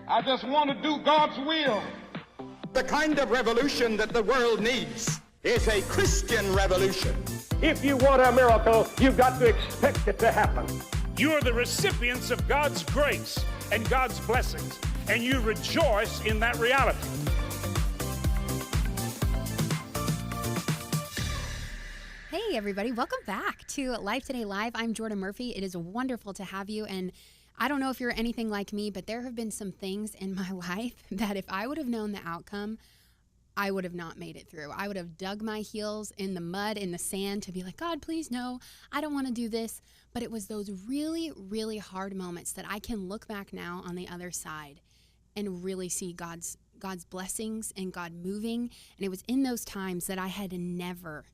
I just want to do God's will. The kind of revolution that the world needs is a Christian revolution. If you want a miracle, you've got to expect it to happen. You are the recipients of God's grace and God's blessings, and you rejoice in that reality. Hey everybody, welcome back to Life Today Live. I'm Jordan Murphy. It is wonderful to have you, and I don't know if you're anything like me, but there have been some things in my life that if I would have known the outcome, I would have not made it through. I would have dug my heels in the mud, in the sand to be like, God, please no, I don't want to do this. But it was those really, really hard moments that I can look back now on the other side and really see God's blessings and God moving. And it was in those times that I had never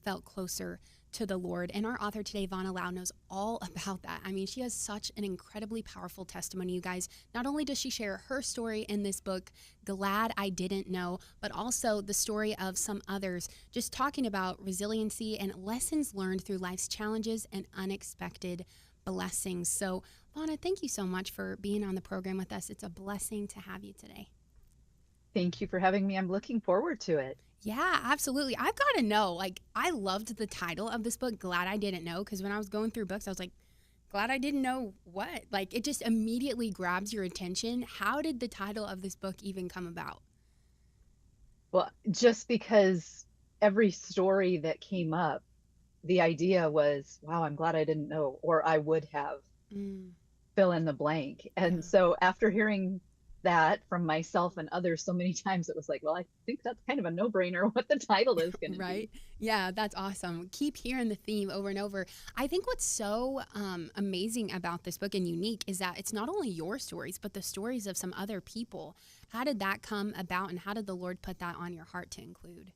felt closer to the Lord. And our author today, Vonna, knows all about that. I mean, she has such an incredibly powerful testimony, you guys. Not only does she share her story in this book, Glad I Didn't Know, but also the story of some others, just talking about resiliency and lessons learned through life's challenges and unexpected blessings. So, Vonna, thank you so much for being on the program with us. It's a blessing to have you today. Thank you for having me. I'm looking forward to it. Yeah, absolutely. I've got to know, I loved the title of this book, Glad I Didn't Know, because when I was going through books, I was like, glad I didn't know what? It just immediately grabs your attention. How did the title of this book even come about? Well, just because every story that came up, the idea was, wow, I'm glad I didn't know, or I would have, fill in the blank. And so after hearing that from myself and others so many times, it was like, well, I think that's kind of a no-brainer what the title is going to be. Right? Yeah, that's awesome. Keep hearing the theme over and over. I think what's so amazing about this book and unique is that it's not only your stories, but the stories of some other people. How did that come about, and how did the Lord put that on your heart to include?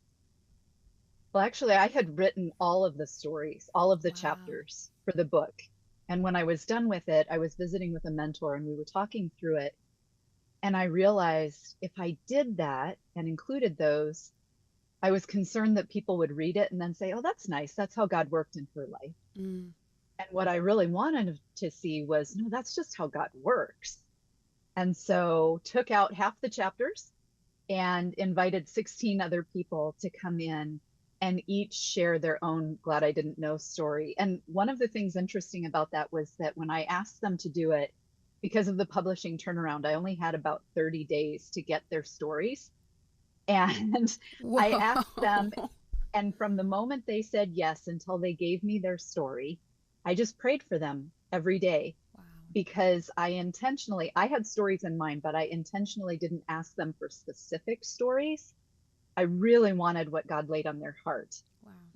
Well, actually, I had written all of the stories, all of the chapters for the book. And when I was done with it, I was visiting with a mentor and we were talking through it. And I realized if I did that and included those, I was concerned that people would read it and then say, oh, that's nice. That's how God worked in her life. And what I really wanted to see was, no, that's just how God works. And so took out half the chapters and invited 16 other people to come in and each share their own Glad I Didn't Know story. And one of the things interesting about that was that when I asked them to do it, because of the publishing turnaround, I only had about 30 days to get their stories. And I asked them, and from the moment they said yes until they gave me their story, I just prayed for them every day. Because I had stories in mind, but I intentionally didn't ask them for specific stories. I really wanted what God laid on their heart.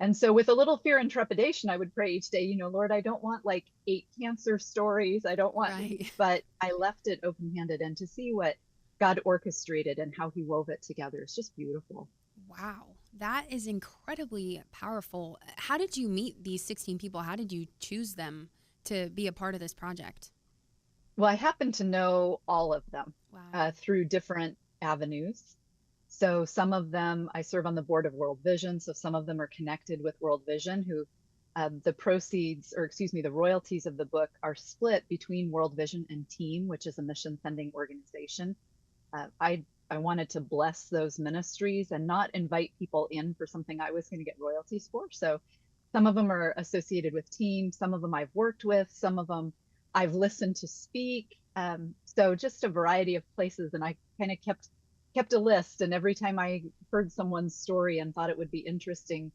And so with a little fear and trepidation, I would pray each day, Lord, I don't want 8 cancer stories. I don't want, but I left it open-handed, and to see what God orchestrated and how he wove it together is just beautiful. Wow. That is incredibly powerful. How did you meet these 16 people? How did you choose them to be a part of this project? Well, I happen to know all of them through different avenues. So some of them, I serve on the board of World Vision. So some of them are connected with World Vision, who the royalties of the book are split between World Vision and Team, which is a mission sending organization. I wanted to bless those ministries and not invite people in for something I was going to get royalties for. So some of them are associated with Team. Some of them I've worked with. Some of them I've listened to speak. So just a variety of places. And I kind of kept a list, and every time I heard someone's story and thought it would be interesting,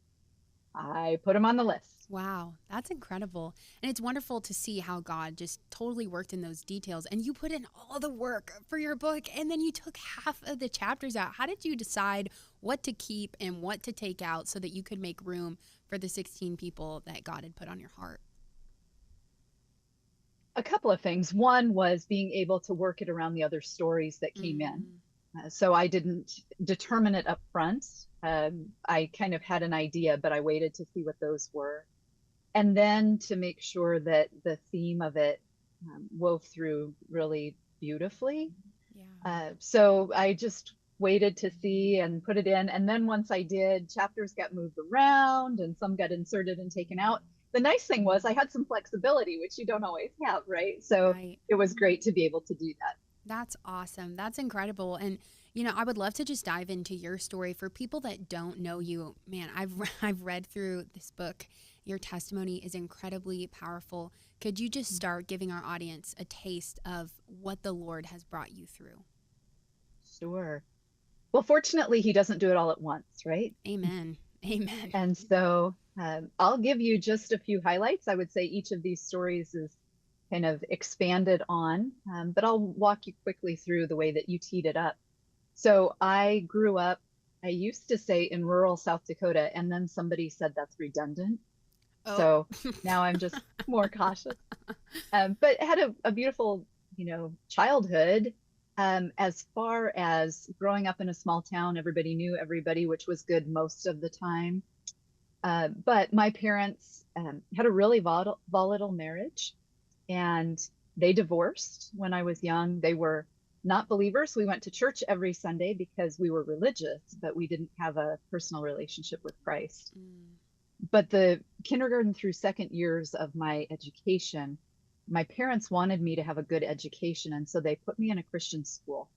I put them on the list. Wow, that's incredible. And it's wonderful to see how God just totally worked in those details, and you put in all the work for your book, and then you took half of the chapters out. How did you decide what to keep and what to take out so that you could make room for the 16 people that God had put on your heart? A couple of things. One was being able to work it around the other stories that came in. So I didn't determine it up front. I kind of had an idea, but I waited to see what those were. And then to make sure that the theme of it wove through really beautifully. So I just waited to see and put it in. And then once I did, chapters got moved around and some got inserted and taken out. The nice thing was I had some flexibility, which you don't always have, right? So it was great to be able to do that. That's awesome. That's incredible. And I would love to just dive into your story for people that don't know you. Man, I've read through this book. Your testimony is incredibly powerful. Could you just start giving our audience a taste of what the Lord has brought you through? Sure. Well, fortunately, he doesn't do it all at once, right? Amen. Amen. And so I'll give you just a few highlights. I would say each of these stories is kind of expanded on, but I'll walk you quickly through the way that you teed it up. So I grew up, I used to say in rural South Dakota, and then somebody said that's redundant. Oh. So now I'm just more cautious. But had a beautiful, childhood. As far as growing up in a small town, everybody knew everybody, which was good most of the time. But my parents had a really volatile marriage, and they divorced when I was young. They were not believers. We went to church every Sunday because we were religious, but we didn't have a personal relationship with Christ. But the kindergarten through second years of my education, my parents wanted me to have a good education. And so they put me in a Christian school.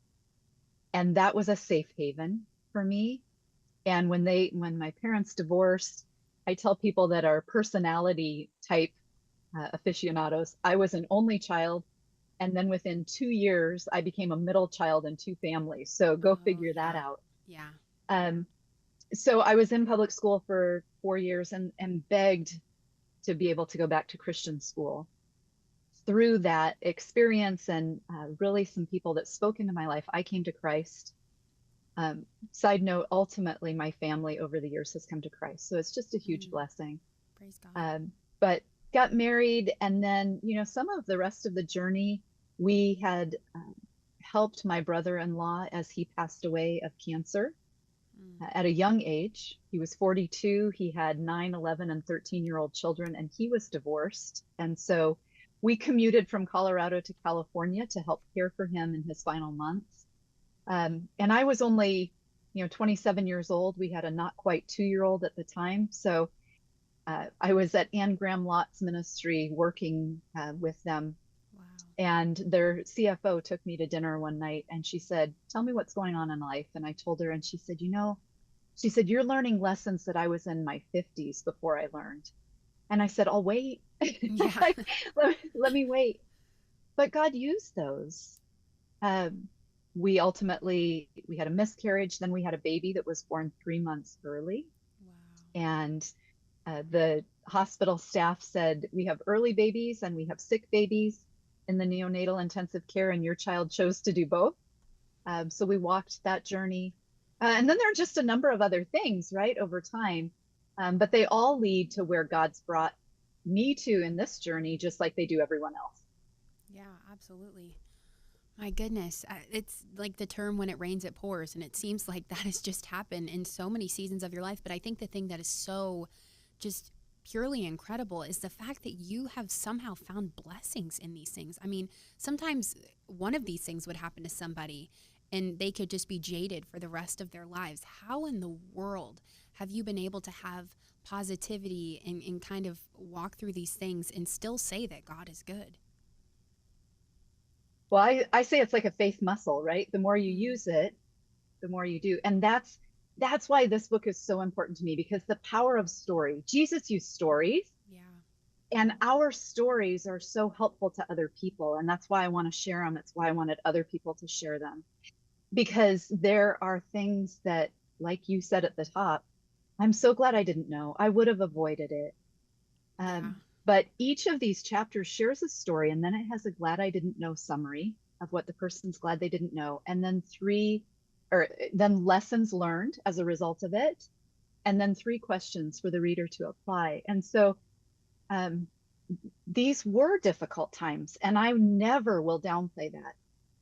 And that was a safe haven for me. And when my parents divorced, I tell people that are personality type aficionados, I was an only child. And then within 2 years, I became a middle child in two families. So go figure that out. Yeah. So I was in public school for 4 years and begged to be able to go back to Christian school. Through that experience and really some people that spoke into my life, I came to Christ. Side note, ultimately, my family over the years has come to Christ. So it's just a huge blessing. Praise God. But got married, and then, some of the rest of the journey, we had helped my brother-in-law as he passed away of cancer at a young age. He was 42. He had 9, 11, and 13-year-old children, and he was divorced. And so we commuted from Colorado to California to help care for him in his final months. And I was only, 27 years old. We had a not quite 2-year-old at the time. So I was at Anne Graham Lott's ministry working with them. Wow. And their CFO took me to dinner one night, and she said, "Tell me what's going on in life." And I told her, and she said, "You're learning lessons that I was in my 50s before I learned." And I said, "I'll wait." Yeah. let me wait. But God used those. We had a miscarriage. Then we had a baby that was born 3 months early. Wow. And the hospital staff said, "We have early babies and we have sick babies in the neonatal intensive care, and your child chose to do both." So we walked that journey. And then there are just a number of other things, right, over time. But they all lead to where God's brought me to in this journey, just like they do everyone else. Yeah, absolutely. My goodness. It's like the term, when it rains, it pours. And it seems like that has just happened in so many seasons of your life. But I think the thing that is so just purely incredible is the fact that you have somehow found blessings in these things. I mean, sometimes one of these things would happen to somebody and they could just be jaded for the rest of their lives. How in the world have you been able to have positivity and kind of walk through these things and still say that God is good? Well, I say it's like a faith muscle, right? The more you use it, the more you do. And that's why this book is so important to me, because the power of story. Jesus used stories. Yeah. And our stories are so helpful to other people. And that's why I want to share them. It's why I wanted other people to share them. Because there are things that, like you said at the top, I'm so glad I didn't know. I would have avoided it. But each of these chapters shares a story, and then it has a glad I didn't know summary of what the person's glad they didn't know. And then then lessons learned as a result of it. And then 3 questions for the reader to apply. And so these were difficult times, and I never will downplay that.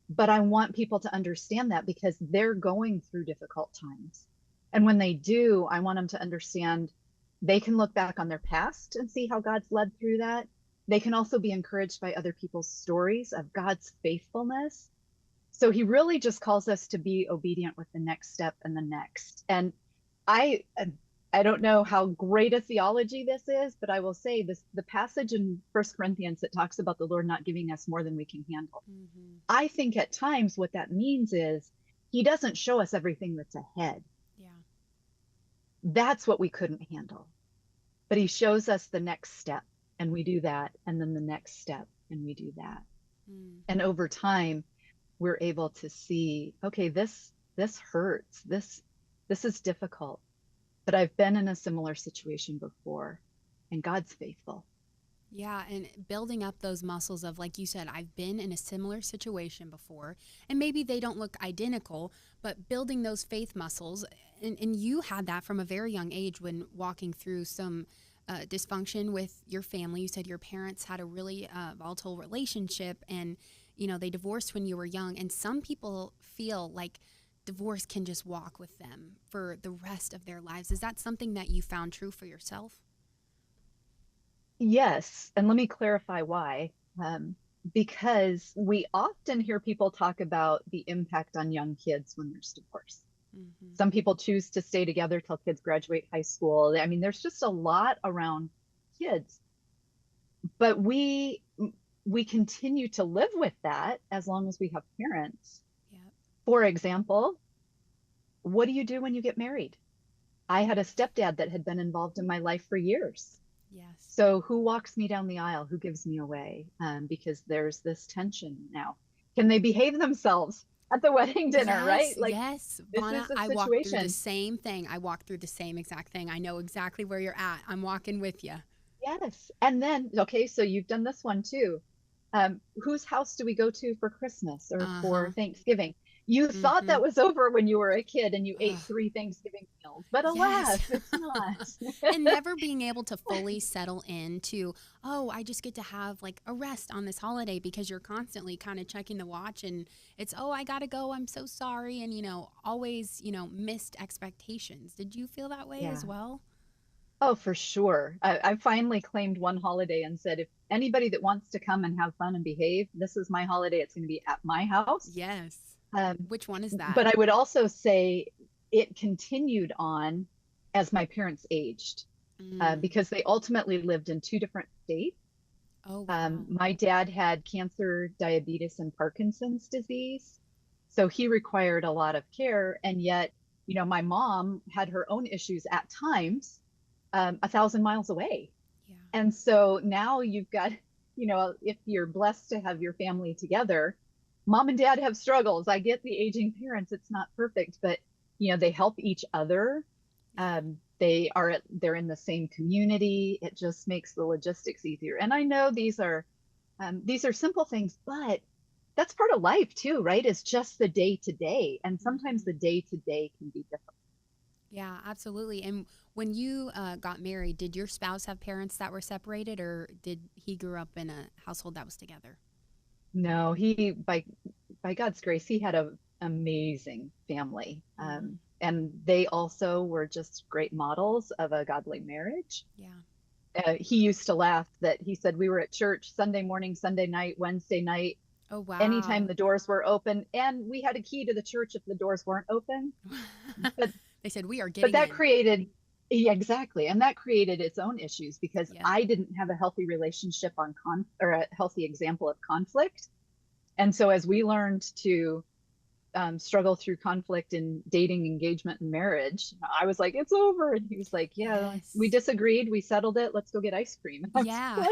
But I want people to understand that, because they're going through difficult times. And when they do, I want them to understand they can look back on their past and see how God's led through that. They can also be encouraged by other people's stories of God's faithfulness. So he really just calls us to be obedient with the next step and the next. And I I don't know how great a theology this is, but I will say this, the passage in First Corinthians that talks about the Lord not giving us more than we can handle. I think at times what that means is he doesn't show us everything that's ahead. Yeah. That's what we couldn't handle. But he shows us the next step, and we do that, and then the next step, and we do that. And over time, we're able to see, okay, this hurts. This is difficult. But I've been in a similar situation before, and God's faithful. Yeah, and building up those muscles of, like you said, I've been in a similar situation before, and maybe they don't look identical, but building those faith muscles, and you had that from a very young age when walking through some dysfunction with your family. You said your parents had a really volatile relationship, and, you know, they divorced when you were young, and some people feel like divorce can just walk with them for the rest of their lives. Is that something that you found true for yourself? Yes, and let me clarify why. Because we often hear people talk about the impact on young kids when there's divorce. Some people choose to stay together till kids graduate high school. I mean, there's just a lot around kids. But we continue to live with that as long as we have parents. For example, what do you do when you get married? I had a stepdad that had been involved in my life for years. Yes. So who walks me down the aisle? Who gives me away? Because there's this tension now. Can they behave themselves at the wedding dinner, right? Yes, Vonna, I walked through the same thing. I walked through the same exact thing. I know exactly where you're at. I'm walking with you. Yes. And then, okay, so you've done this one too. Whose house do we go to for Christmas or for Thanksgiving? You thought that was over when you were a kid and you ate 3 Thanksgiving meals, but alas, it's not. And never being able to fully settle into, oh, I just get to have like a rest on this holiday, because you're constantly kind of checking the watch and it's, oh, I got to go. I'm so sorry. And, you know, always, you know, missed expectations. Did you feel that way as well? Oh, for sure. I finally claimed one holiday and said, if anybody that wants to come and have fun and behave, this is my holiday. It's going to be at my house. Yes. Which one is that? But I would also say it continued on as my parents aged, because they ultimately lived in 2 different states. Oh, wow. My dad had cancer, diabetes, and Parkinson's disease. So he required a lot of care. And yet, you know, my mom had her own issues at times 1,000 miles away. Yeah. And so now you've got, you know, if you're blessed to have your family together, mom and dad have struggles. I get the aging parents. It's not perfect, but, you know, they help each other. They're in the same community. It just makes the logistics easier. And I know these are simple things, but that's part of life too, right? It's just the day to day. And sometimes the day to day can be difficult. Yeah, absolutely. And when you got married, did your spouse have parents that were separated, or did he grow up in a household that was together? No, he, by God's grace, he had an amazing family. And they also were just great models of a godly marriage. Yeah. He used to laugh that he said we were at church Sunday morning, Sunday night, Wednesday night. Oh, wow. Anytime the doors were open, and we had a key to the church if the doors weren't open. But they said we are getting But that in. created, exactly. And that created its own issues because I didn't have a healthy relationship or a healthy example of conflict. And so as we learned to struggle through conflict in dating, engagement, and marriage, I was like, it's over. And he was like, we disagreed. We settled it. Let's go get ice cream. Yeah.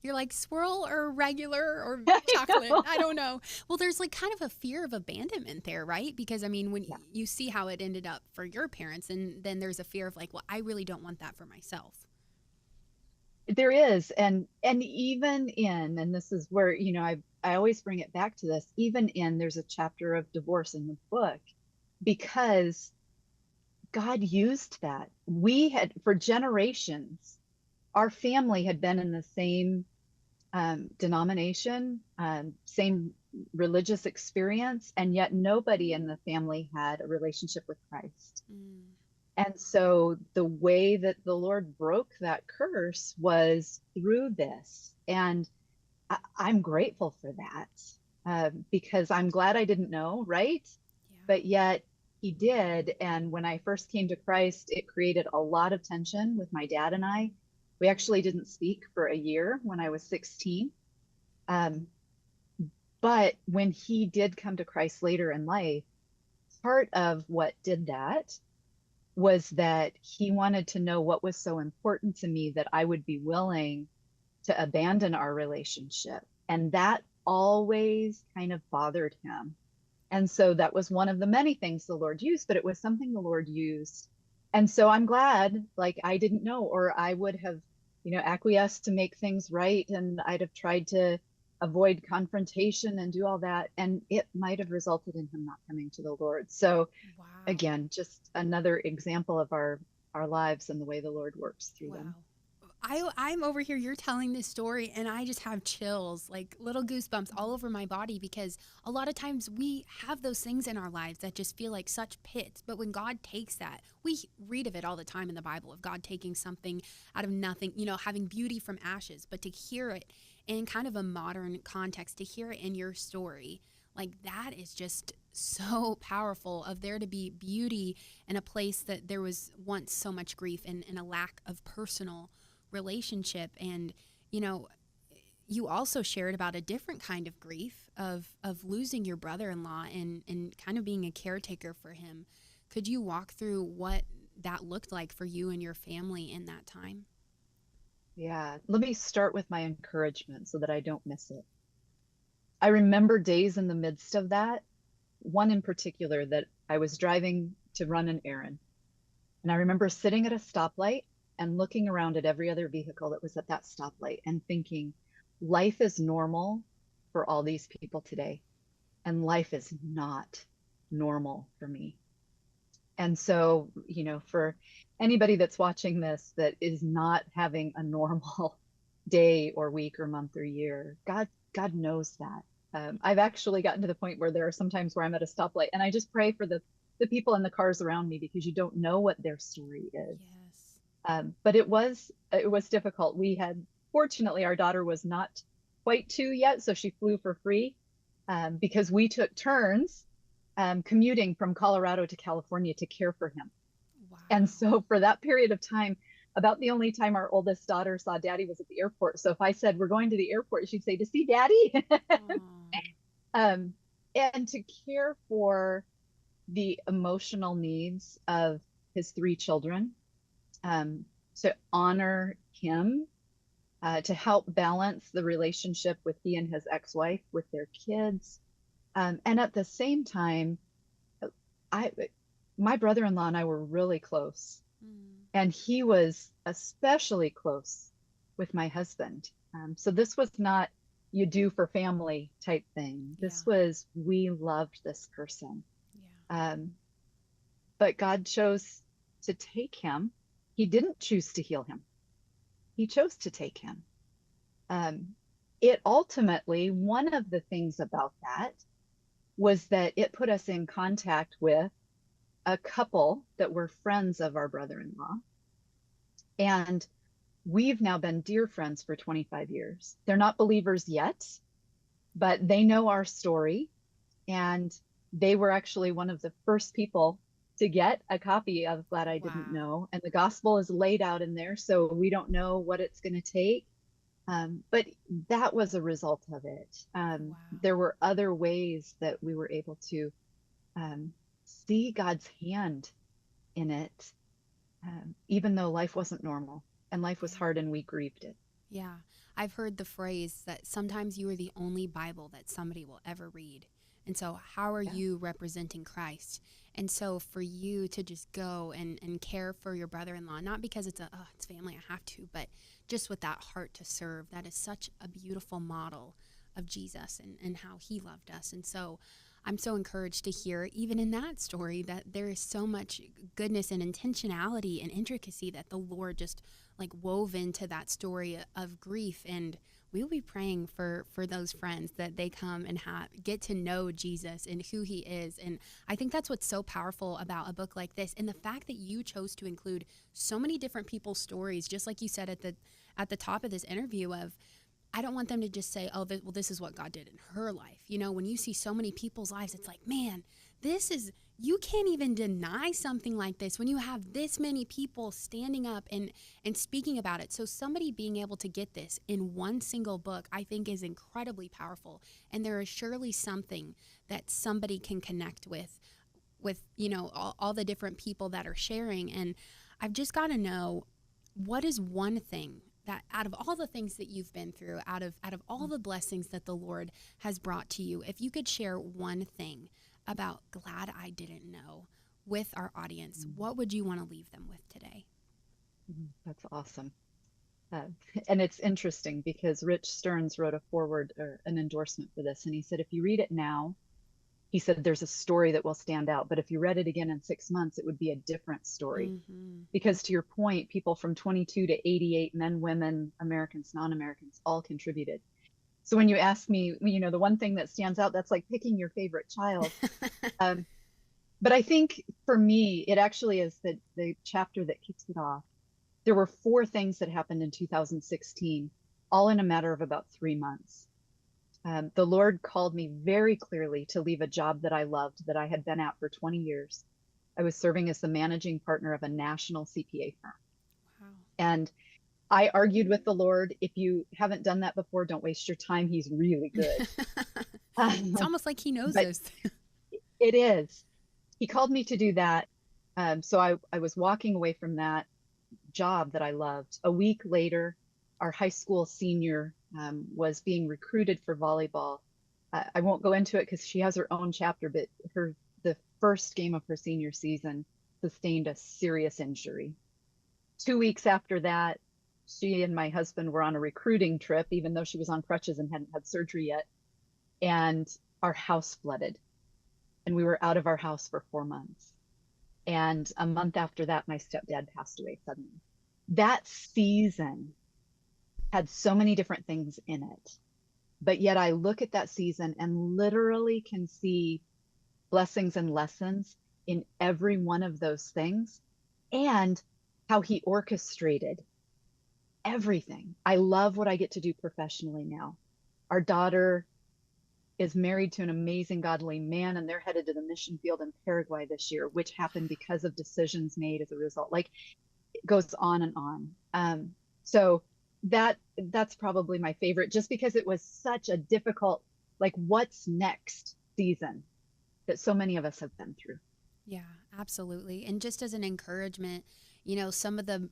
You're like, swirl or regular or chocolate? I don't know. Well, there's like kind of a fear of abandonment there, right? Because I mean, when you see how it ended up for your parents, and then there's a fear of like, well, I really don't want that for myself. There is. And even and this is where, you know, I always bring it back to this, there's a chapter of divorce in the book, because God used that. We had, for generations, our family had been in the same denomination, same religious experience, and yet nobody in the family had a relationship with Christ. And so the way that the Lord broke that curse was through this. And I'm grateful for that, because I'm glad I didn't know, right? But yet he did. And when I first came to Christ, it created a lot of tension with my dad and I. We actually didn't speak for a year when I was 16. Um, but when he did come to Christ later in life, part of what did that was that he wanted to know what was so important to me that I would be willing to abandon our relationship. And that always kind of bothered him. And so that was one of the many things the Lord used, but it was something the Lord used. And so I'm glad, like, I didn't know, or I would have, acquiesced to make things right. And I'd have tried to avoid confrontation and do all that. And it might have resulted in him not coming to the Lord. So Wow. again, just another example of our lives and the way the Lord works through them. I'm over here, you're telling this story, and I just have chills, like little goosebumps all over my body, because a lot of times we have those things in our lives that just feel like such pits. But when God takes that, we read of it all the time in the Bible, of God taking something out of nothing, having beauty from ashes. But to hear it in kind of a modern context, to hear it in your story, like, that is just so powerful, of there to be beauty in a place that there was once so much grief and a lack of personal relationship. And you also shared about a different kind of grief of losing your brother-in-law and kind of being a caretaker for him. Could you walk through what that looked like for you and your family in that time? Yeah, let me start with my encouragement so that I don't miss it. I remember days in the midst of that, one in particular, that I was driving to run an errand. And I remember sitting at a stoplight and looking around at every other vehicle that was at that stoplight and thinking, life is normal for all these people today, and life is not normal for me. And so, for anybody that's watching this that is not having a normal day or week or month or year, God knows that. I've actually gotten to the point where there are some times where I'm at a stoplight and I just pray for the people in the cars around me, because you don't know what their story is. Yes. But it was difficult. Fortunately, our daughter was not quite 2 yet, so she flew for free, because we took turns commuting from Colorado to California to care for him. Wow. And so for that period of time, about the only time our oldest daughter saw daddy was at the airport. So if I said, we're going to the airport, she'd say, to see daddy. And to care for the emotional needs of his 3 children, to honor him, to help balance the relationship with he and his ex-wife, with their kids. And at the same time, my brother-in-law and I were really close. And he was especially close with my husband. So this was not you do for family type thing. This was, we loved this person. Yeah. But God chose to take him. He didn't choose to heal him. He chose to take him. It ultimately, one of the things about that was that it put us in contact with a couple that were friends of our brother-in-law. And we've now been dear friends for 25 years. They're not believers yet, but they know our story. And they were actually one of the first people to get a copy of Glad I Didn't Know. And the gospel is laid out in there, so we don't know what it's going to take. But that was a result of it. There were other ways that we were able to see God's hand in it, even though life wasn't normal and life was hard and we grieved it. Yeah. I've heard the phrase that sometimes you are the only Bible that somebody will ever read. And so how are you representing Christ? And so for you to just go and care for your brother-in-law, not because it's it's family, I have to, but just with that heart to serve, that is such a beautiful model of Jesus and how he loved us. And so I'm so encouraged to hear, even in that story, that there is so much goodness and intentionality and intricacy that the Lord just like wove into that story of grief. And we will be praying for those friends, that they come and get to know Jesus and who he is. And I think that's what's so powerful about a book like this, and the fact that you chose to include so many different people's stories, just like you said at the top of this interview, of I don't want them to just say, oh, this is what God did in her life. When you see so many people's lives, it's like, man, this is you can't even deny something like this when you have this many people standing up and speaking about it. So somebody being able to get this in one single book, I think is incredibly powerful. And there is surely something that somebody can connect with, all the different people that are sharing. And I've just got to know, what is one thing that out of all the things that you've been through, out of all the blessings that the Lord has brought to you, if you could share one thing about Glad I Didn't Know with our audience, what would you want to leave them with today? That's awesome. And it's interesting because Rich Stearns wrote a foreword or an endorsement for this. And he said, if you read it now, he said, there's a story that will stand out. But if you read it again in 6 months, it would be a different story. Because to your point, people from 22 to 88, men, women, Americans, non-Americans, all contributed. So when you ask me, the one thing that stands out, that's like picking your favorite child. But I think for me, it actually is the chapter that kicks it off. There were 4 things that happened in 2016, all in a matter of about 3 months. The Lord called me very clearly to leave a job that I loved, that I had been at for 20 years. I was serving as the managing partner of a national CPA firm. Wow. And I argued with the Lord, if you haven't done that before, don't waste your time. He's really good. It's almost like he knows us. It is. He called me to do that. So I was walking away from that job that I loved. A week later, our high school senior was being recruited for volleyball. I won't go into it because she has her own chapter, but the first game of her senior season sustained a serious injury. 2 weeks after that, she and my husband were on a recruiting trip, even though she was on crutches and hadn't had surgery yet. And our house flooded. And we were out of our house for 4 months. And a month after that, my stepdad passed away suddenly. That season had so many different things in it. But yet I look at that season and literally can see blessings and lessons in every one of those things, and how he orchestrated everything. I love what I get to do professionally now. Our daughter is married to an amazing godly man, and they're headed to the mission field in Paraguay this year, which happened because of decisions made as a result. Like, it goes on and on. So that's probably my favorite, just because it was such a difficult, like, what's next season that so many of us have been through. Yeah, absolutely. And just as an encouragement, some of the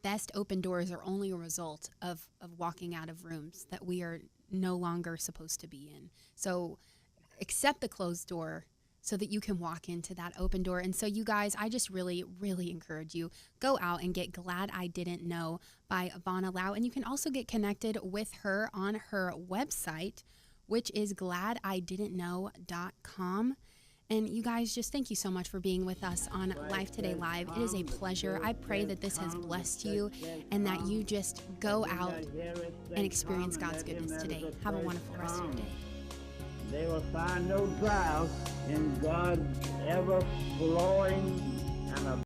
best open doors are only a result of walking out of rooms that we are no longer supposed to be in. So accept the closed door so that you can walk into that open door. And so you guys, I just really, really encourage you, go out and get Glad I Didn't Know by Vonna Laue. And you can also get connected with her on her website, which is gladididn'tknow.com. And you guys, just thank you so much for being with us on Life Today Live. It is a pleasure. I pray that this has blessed you and that you just go out and experience God's goodness today. Have a wonderful rest of your day. They will find no drought in God's ever-flowing